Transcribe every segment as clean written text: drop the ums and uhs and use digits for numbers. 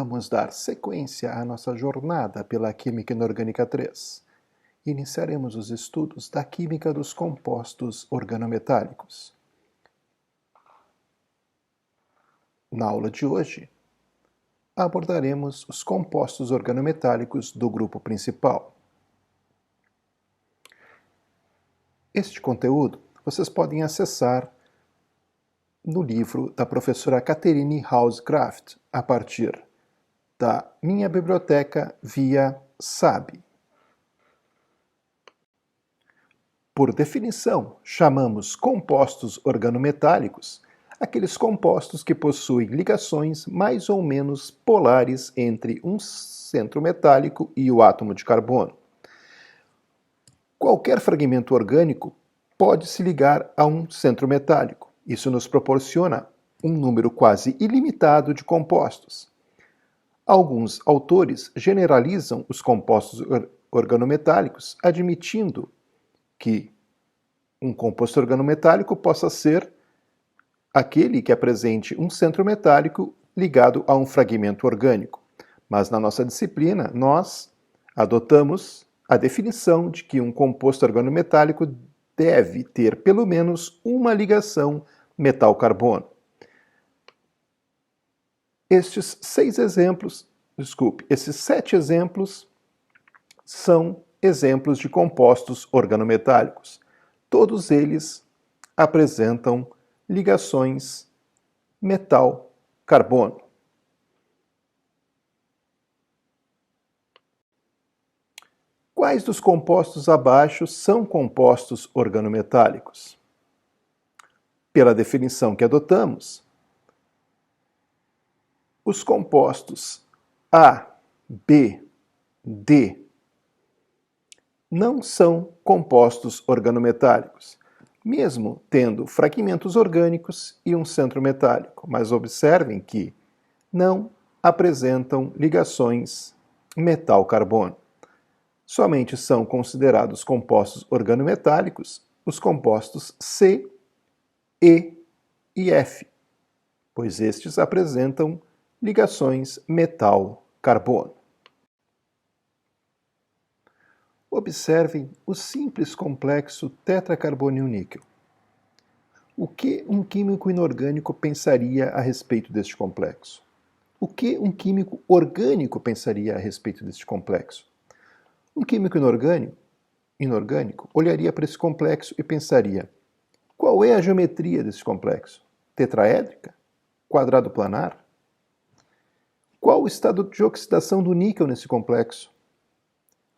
Vamos dar sequência à nossa jornada pela Química Inorgânica 3. Iniciaremos os estudos da química dos compostos organometálicos. Na aula de hoje, abordaremos os compostos organometálicos do grupo principal. Este conteúdo vocês podem acessar no livro da professora Catherine Hauscraft, a partir da minha biblioteca via SAB. Por definição, chamamos compostos organometálicos aqueles compostos que possuem ligações mais ou menos polares entre um centro metálico e o átomo de carbono. Qualquer fragmento orgânico pode se ligar a um centro metálico. Isso nos proporciona um número quase ilimitado de compostos. Alguns autores generalizam os compostos organometálicos, admitindo que um composto organometálico possa ser aquele que apresente um centro metálico ligado a um fragmento orgânico. Mas na nossa disciplina, nós adotamos a definição de que um composto organometálico deve ter pelo menos uma ligação metal-carbono. Esses 7 exemplos são exemplos de compostos organometálicos. Todos eles apresentam ligações metal-carbono. Quais dos compostos abaixo são compostos organometálicos? Pela definição que adotamos, os compostos A, B, D não são compostos organometálicos, mesmo tendo fragmentos orgânicos e um centro metálico. Mas observem que não apresentam ligações metal-carbono. Somente são considerados compostos organometálicos os compostos C, E e F, pois estes apresentam ligações metal-carbono. Observem o simples complexo tetracarbonil-níquel. O que um químico inorgânico pensaria a respeito deste complexo? O que um químico orgânico pensaria a respeito deste complexo? Um químico inorgânico olharia para esse complexo e pensaria: qual é a geometria desse complexo? Tetraédrica? Quadrado planar? Qual o estado de oxidação do níquel nesse complexo?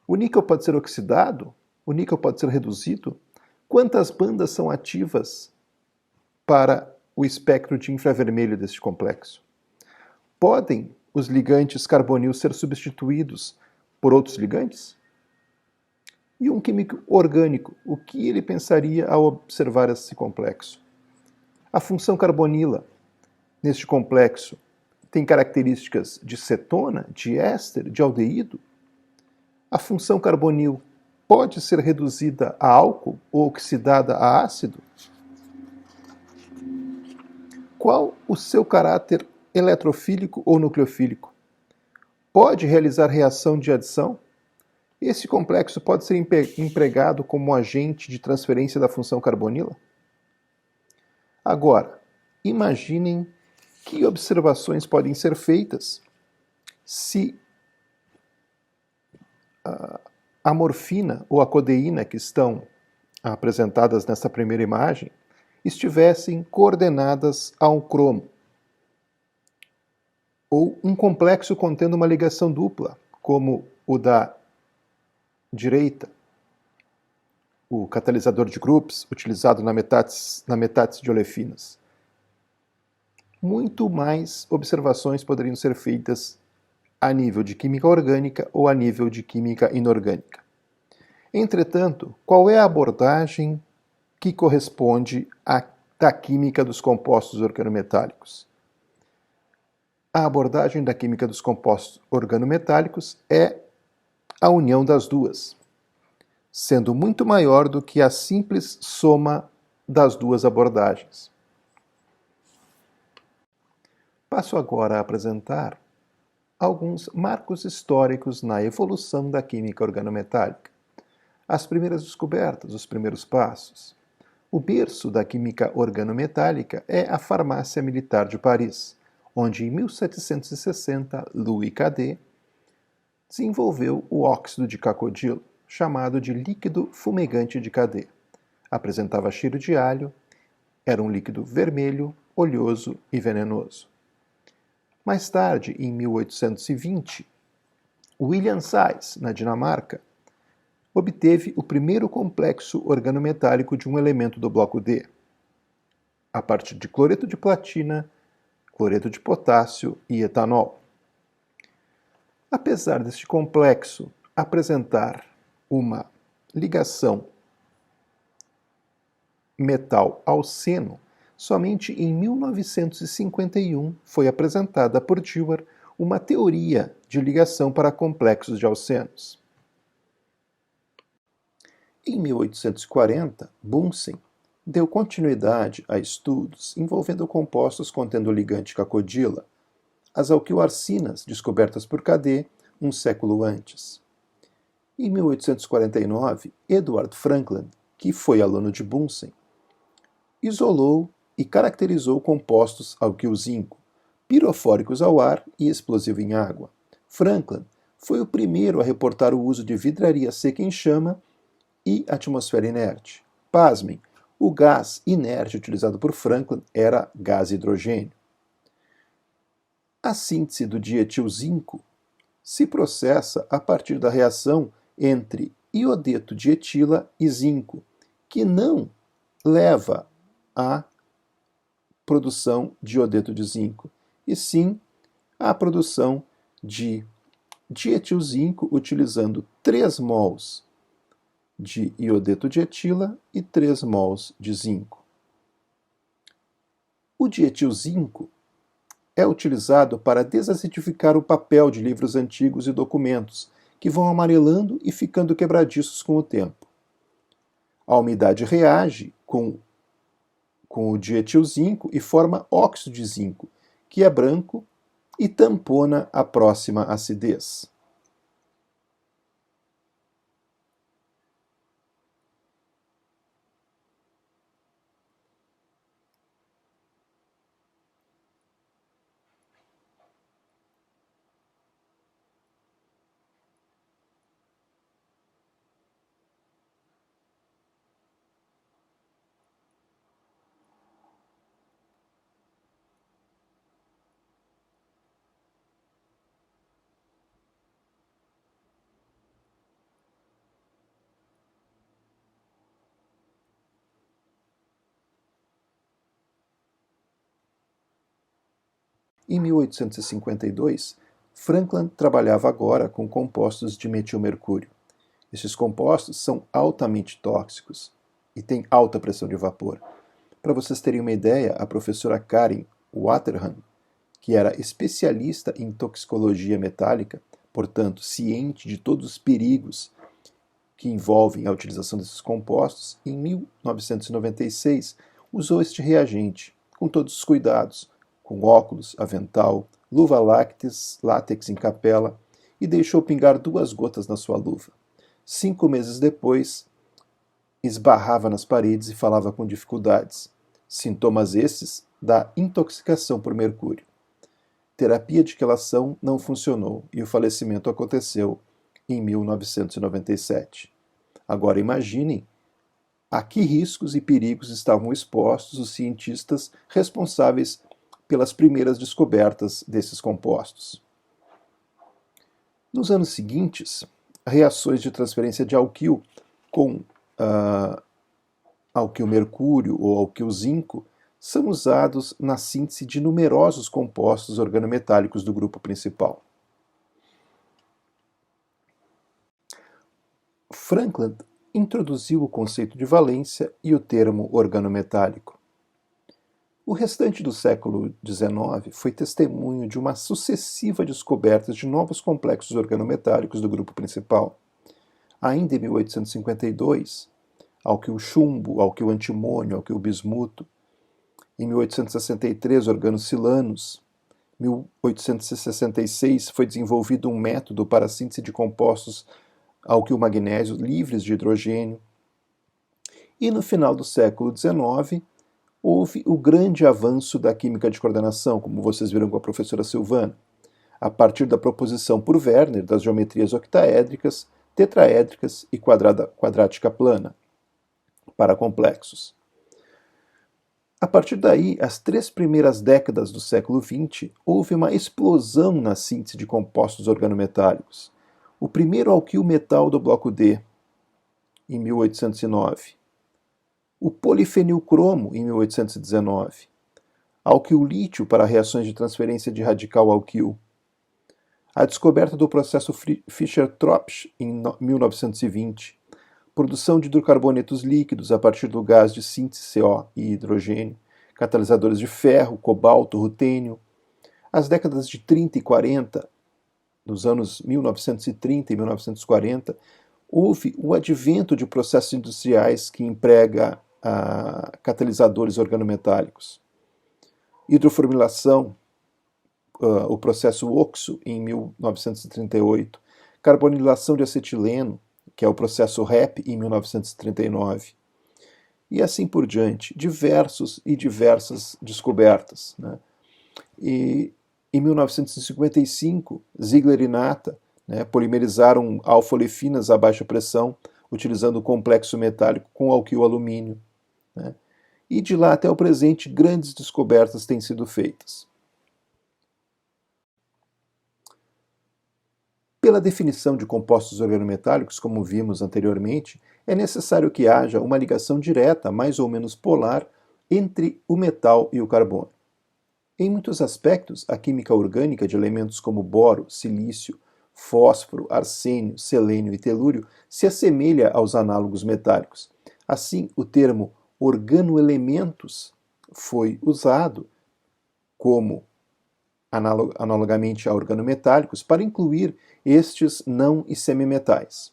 O níquel pode ser oxidado? O níquel pode ser reduzido? Quantas bandas são ativas para o espectro de infravermelho deste complexo? Podem os ligantes carbonil ser substituídos por outros ligantes? E um químico orgânico, o que ele pensaria ao observar esse complexo? A função carbonila neste complexo tem características de cetona, de éster, de aldeído? A função carbonil pode ser reduzida a álcool ou oxidada a ácido? Qual o seu caráter eletrofílico ou nucleofílico? Pode realizar reação de adição? Esse complexo pode ser empregado como agente de transferência da função carbonila? Agora, imaginem que observações podem ser feitas se a morfina ou a codeína que estão apresentadas nessa primeira imagem estivessem coordenadas a um cromo, ou um complexo contendo uma ligação dupla, como o da direita, o catalisador de Grups, utilizado na metátese de olefinas. Muito mais observações poderiam ser feitas a nível de química orgânica ou a nível de química inorgânica. Entretanto, qual é a abordagem que corresponde à química dos compostos organometálicos? A abordagem da química dos compostos organometálicos é a união das duas, sendo muito maior do que a simples soma das duas abordagens. Passo agora a apresentar alguns marcos históricos na evolução da química organometálica. As primeiras descobertas, os primeiros passos. O berço da química organometálica é a Farmácia Militar de Paris, onde em 1760 Louis Cadet desenvolveu o óxido de cacodilo, chamado de líquido fumegante de Cadet. Apresentava cheiro de alho, era um líquido vermelho, oleoso e venenoso. Mais tarde, em 1820, William Sayce, na Dinamarca, obteve o primeiro complexo organometálico de um elemento do bloco D, a partir de cloreto de platina, cloreto de potássio e etanol. Apesar deste complexo apresentar uma ligação metal-alceno, somente em 1951 foi apresentada por Dewar uma teoria de ligação para complexos de alcenos. Em 1840, Bunsen deu continuidade a estudos envolvendo compostos contendo o ligante cacodila, as alquilarcinas descobertas por Cadet um século antes. Em 1849, Edward Franklin, que foi aluno de Bunsen, isolou e caracterizou compostos alquil-zinco, pirofóricos ao ar e explosivo em água. Franklin foi o primeiro a reportar o uso de vidraria seca em chama e atmosfera inerte. Pasmem, o gás inerte utilizado por Franklin era gás hidrogênio. A síntese do dietilzinco se processa a partir da reação entre iodeto de etila e zinco, que não leva à produção de iodeto de zinco, e sim à produção de dietilzinco utilizando 3 mols de iodeto de etila e 3 mols de zinco. O dietilzinco é utilizado para desacidificar o papel de livros antigos e documentos, que vão amarelando e ficando quebradiços com o tempo. A umidade reage com o dietilzinco e forma óxido de zinco, que é branco e tampona a próxima acidez. Em 1852, Franklin trabalhava agora com compostos de metilmercúrio. Esses compostos são altamente tóxicos e têm alta pressão de vapor. Para vocês terem uma ideia, a professora Karen Waterham, que era especialista em toxicologia metálica, portanto ciente de todos os perigos que envolvem a utilização desses compostos, em 1996 usou este reagente, com todos os cuidados, com óculos, avental, luva látex em capela, e deixou pingar 2 gotas na sua luva. 5 meses depois, esbarrava nas paredes e falava com dificuldades. Sintomas esses da intoxicação por mercúrio. Terapia de quelação não funcionou e o falecimento aconteceu em 1997. Agora imaginem a que riscos e perigos estavam expostos os cientistas responsáveis pelas primeiras descobertas desses compostos. Nos anos seguintes, reações de transferência de alquil com alquil-mercúrio ou alquil-zinco são usados na síntese de numerosos compostos organometálicos do grupo principal. Franklin introduziu o conceito de valência e o termo organometálico. O restante do século XIX foi testemunho de uma sucessiva descoberta de novos complexos organometálicos do grupo principal. Ainda em 1852, alquil-chumbo, alquil-antimônio, alquil-bismuto. Em 1863, organocilanos. 1866, foi desenvolvido um método para a síntese de compostos alquil-magnésio livres de hidrogênio. E no final do século XIX, houve o grande avanço da química de coordenação, como vocês viram com a professora Silvana, a partir da proposição por Werner das geometrias octaédricas, tetraédricas e quadrática plana para complexos. A partir daí, as 3 primeiras décadas do século XX, houve uma explosão na síntese de compostos organometálicos. O primeiro alquil-metal do bloco D, em 1809. O polifenilcromo, em 1819. Alquil-lítio para reações de transferência de radical-alquil. A descoberta do processo Fischer-Tropsch, em 1920. Produção de hidrocarbonetos líquidos a partir do gás de síntese CO e hidrogênio, catalisadores de ferro, cobalto, rutênio. As décadas de 30 e 40, nos anos 1930 e 1940, houve o advento de processos industriais que empregam catalisadores organometálicos. Hidroformilação, o processo OXO, em 1938. Carbonilação de acetileno, que é o processo REP, em 1939. E assim por diante, diversas descobertas, né? E em 1955, Ziegler e Natta, né, polimerizaram alfa-olefinas a baixa pressão, utilizando o complexo metálico com alquil-alumínio, né? E de lá até o presente, grandes descobertas têm sido feitas. Pela definição de compostos organometálicos, como vimos anteriormente, é necessário que haja uma ligação direta, mais ou menos polar, entre o metal e o carbono. Em muitos aspectos, a química orgânica de elementos como boro, silício, fósforo, arsênio, selênio e telúrio se assemelha aos análogos metálicos. Assim, o termo organoelementos foi usado como analogamente a organometálicos, para incluir estes não e semimetais.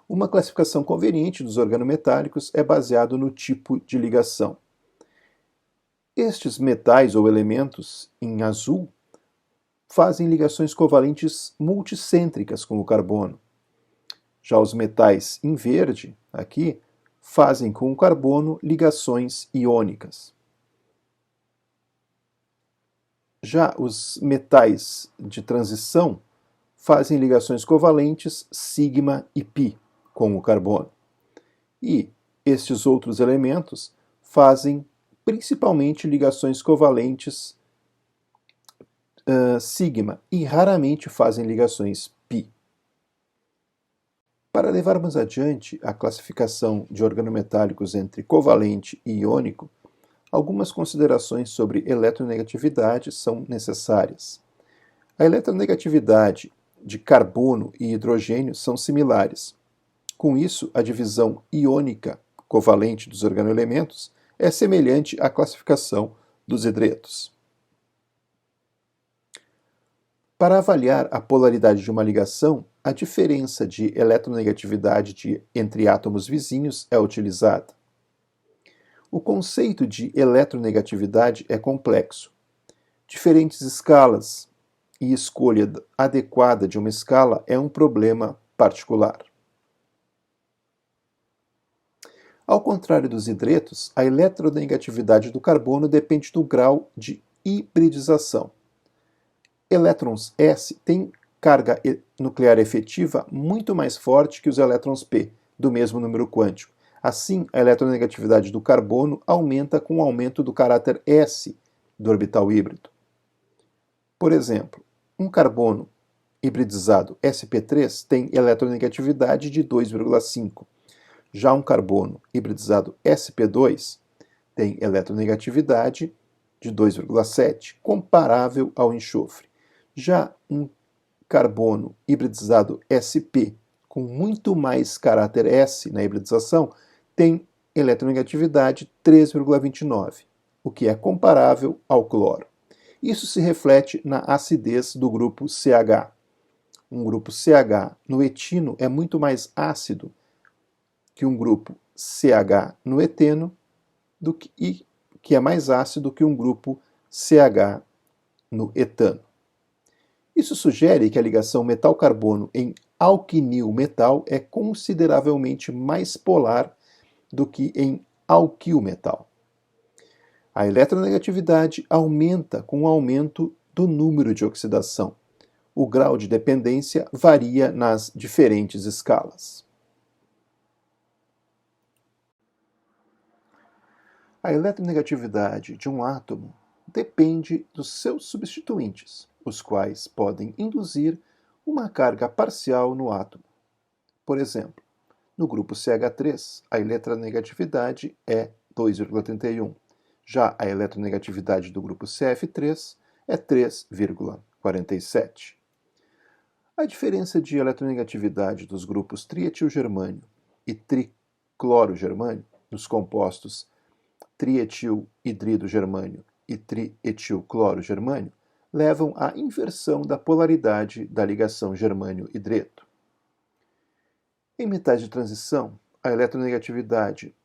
Uma classificação conveniente dos organometálicos é baseado no tipo de ligação. Estes metais ou elementos, em azul, fazem ligações covalentes multicêntricas com o carbono. Já os metais em verde, aqui, fazem com o carbono ligações iônicas. Já os metais de transição fazem ligações covalentes sigma e π com o carbono. E estes outros elementos fazem principalmente ligações covalentes sigma e raramente fazem ligações π. Para levarmos adiante a classificação de organometálicos entre covalente e iônico, algumas considerações sobre eletronegatividade são necessárias. A eletronegatividade de carbono e hidrogênio são similares. Com isso, a divisão iônica covalente dos organoelementos é semelhante à classificação dos hidretos. Para avaliar a polaridade de uma ligação, a diferença de eletronegatividade entre átomos vizinhos é utilizada. O conceito de eletronegatividade é complexo. Diferentes escalas e escolha adequada de uma escala é um problema particular. Ao contrário dos hidretos, a eletronegatividade do carbono depende do grau de hibridização. Elétrons S têm carga nuclear efetiva muito mais forte que os elétrons P, do mesmo número quântico. Assim, a eletronegatividade do carbono aumenta com o aumento do caráter S do orbital híbrido. Por exemplo, um carbono hibridizado sp3 tem eletronegatividade de 2,5. Já um carbono hibridizado sp2 tem eletronegatividade de 2,7, comparável ao enxofre. Já um carbono hibridizado sp com muito mais caráter S na hibridização tem eletronegatividade 3,29, o que é comparável ao cloro. Isso se reflete na acidez do grupo CH. Um grupo CH no etino é muito mais ácido que um grupo CH no eteno, que é mais ácido que um grupo CH no etano. Isso sugere que a ligação metal-carbono em alquinil-metal é consideravelmente mais polar do que em alquil-metal. A eletronegatividade aumenta com o aumento do número de oxidação. O grau de dependência varia nas diferentes escalas. A eletronegatividade de um átomo depende dos seus substituintes, os quais podem induzir uma carga parcial no átomo. Por exemplo, no grupo CH3, a eletronegatividade é 2,31. Já a eletronegatividade do grupo CF3 é 3,47. A diferença de eletronegatividade dos grupos trietilgermânio e triclorogermânio nos compostos trietilhidridogermânio e trietilclorogermânio levam à inversão da polaridade da ligação germânio-hidreto. Em metais de transição, a eletronegatividade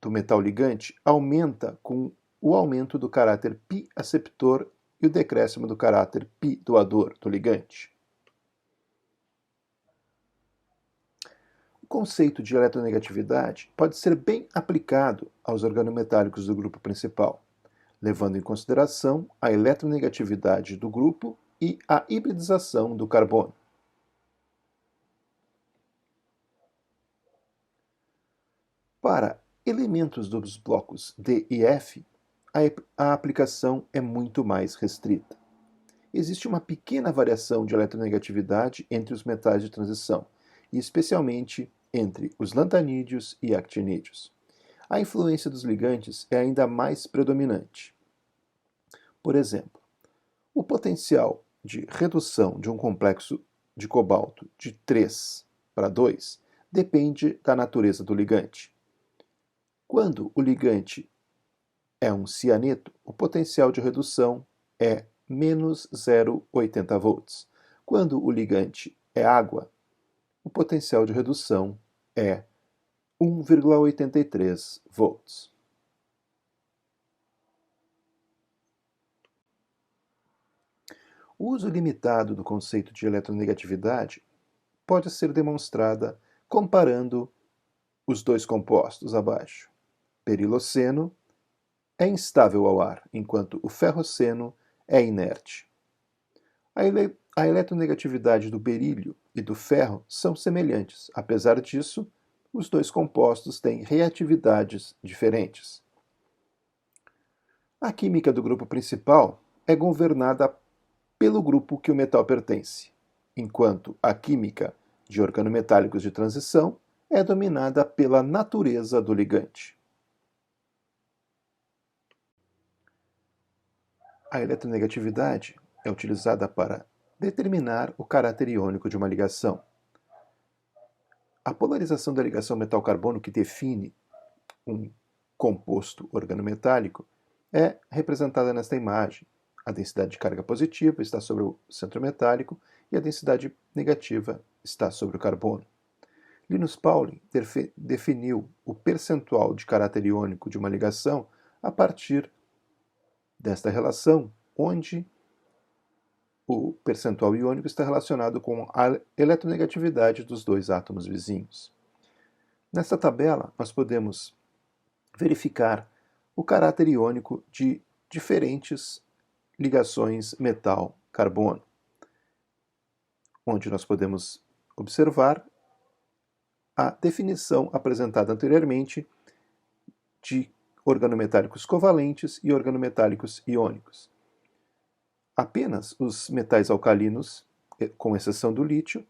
do metal ligante aumenta com o aumento do caráter π aceptor e o decréscimo do caráter π doador do ligante. O conceito de eletronegatividade pode ser bem aplicado aos organometálicos do grupo principal, levando em consideração a eletronegatividade do grupo e a hibridização do carbono. Para elementos dos blocos D e F, a aplicação é muito mais restrita. Existe uma pequena variação de eletronegatividade entre os metais de transição, e especialmente entre os lantanídeos e actinídeos. A influência dos ligantes é ainda mais predominante. Por exemplo, o potencial de redução de um complexo de cobalto de 3 para 2 depende da natureza do ligante. Quando o ligante é um cianeto, o potencial de redução é menos 0,80 volts. Quando o ligante é água, o potencial de redução é 1,83 volts. O uso limitado do conceito de eletronegatividade pode ser demonstrada comparando os dois compostos abaixo. Periloceno é instável ao ar, enquanto o ferroceno é inerte. A eletronegatividade do berílio e do ferro são semelhantes. Apesar disso, os dois compostos têm reatividades diferentes. A química do grupo principal é governada pelo grupo que o metal pertence, enquanto a química de organometálicos de transição é dominada pela natureza do ligante. A eletronegatividade é utilizada para determinar o caráter iônico de uma ligação. A polarização da ligação metal-carbono que define um composto organometálico é representada nesta imagem. A densidade de carga positiva está sobre o centro metálico e a densidade negativa está sobre o carbono. Linus Pauling definiu o percentual de caráter iônico de uma ligação a partir desta relação, onde o percentual iônico está relacionado com a eletronegatividade dos dois átomos vizinhos. Nesta tabela, nós podemos verificar o caráter iônico de diferentes ligações metal-carbono, onde nós podemos observar a definição apresentada anteriormente de organometálicos covalentes e organometálicos iônicos. Apenas os metais alcalinos, com exceção do lítio,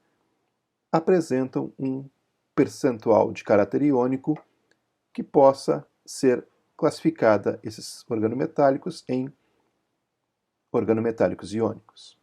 apresentam um percentual de caráter iônico que possa ser classificada esses organometálicos em organometálicos iônicos.